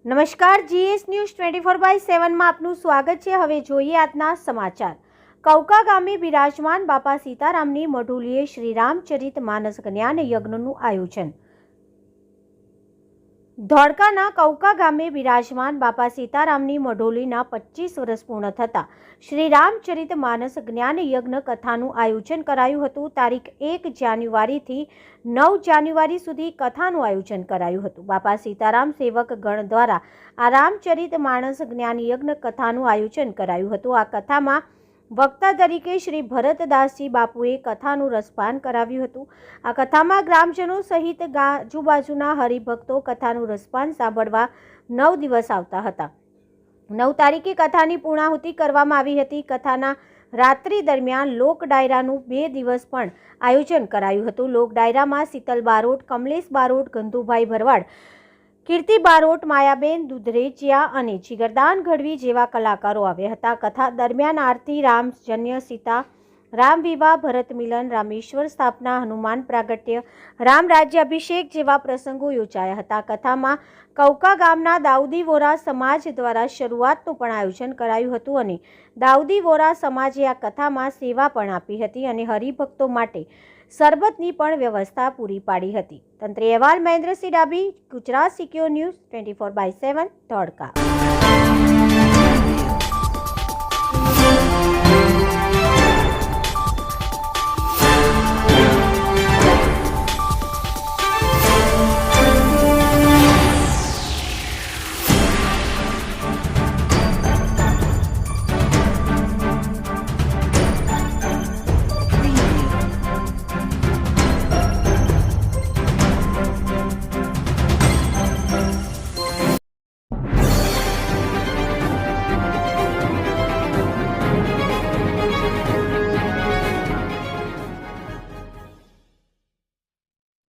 નમસ્કાર, GS news 24/7 માં આપનું સ્વાગત છે। હવે જોઈએ આજના સમાચાર। કૌકા ગામે બિરાજમાન બાપા સીતારામની મઢુલીએ શ્રી રામચરિત માનસ જ્ઞાન યજ્ઞનું આયોજન। ધોળકાના કૌકા ગામે બિરાજમાન બાપા સીતારામની મઢોલીના 25 વર્ષ પૂર્ણ થતા શ્રી રામચરિત માનસ જ્ઞાન યજ્ઞ કથાનું આયોજન કરાયું હતું। તારીખ 1 જાન્યુઆરીથી 9 જાન્યુઆરી સુધી કથાનું આયોજન કરાયું હતું। બાપા સીતારામ સેવક ગણ દ્વારા આ રામચરિત માનસ જ્ઞાન યજ્ઞ કથાનું આયોજન કરાયું હતું। આ કથામાં વક્તા તરીકે શ્રી ભરતદાસજી બાપુએ કથાનું રસપાન કરાવ્યું હતું। આ કથામાં ગ્રામજનો સહિત આજુબાજુના હરિભક્તો કથાનું રસપાન સાંભળવા 9 દિવસ આવતા હતા। 9 તારીખે કથાની પૂર્ણાહુતિ કરવામાં આવી હતી। કથાના રાત્રિ દરમિયાન લોક ડાયરાનું 2 દિવસ પણ આયોજન કરાયું હતું। લોક ડાયરામાં શીતલ બારોટ, કમલેશ બારોટ, ગંધુભાઈ ભરવાડ, કીર્તિ બારોટ, માયાબેન દુધરેજિયા અને જીગરદાન ગઢવી જેવા કલાકારો આવ્યા હતા। કથા દરમિયાન આરતી, રામજન્ય સીતા, રામ વિવાહ, ભરત મિલન, રામેશ્વર સ્થાપના, હનુમાન પ્રાગટ્ય, રામ રાજ્યાભિષેક જેવા પ્રસંગો યોજાયા હતા। કથામાં કૌકા ગામના દાઉદી વોરા સમાજ દ્વારા શરૂઆતનું પણ આયોજન કરાયું હતું અને દાઉદી વોરા સમાજે આ કથામાં સેવા પણ આપી હતી અને હરિભક્તો માટે શરબતની પણ વ્યવસ્થા પૂરી પાડી હતી। તંત્રી અહેવાલ મહેન્દ્રસિંહ ડાભી, ગુજરાત સિક્યોર ન્યૂઝ 24/7 ધોળકા।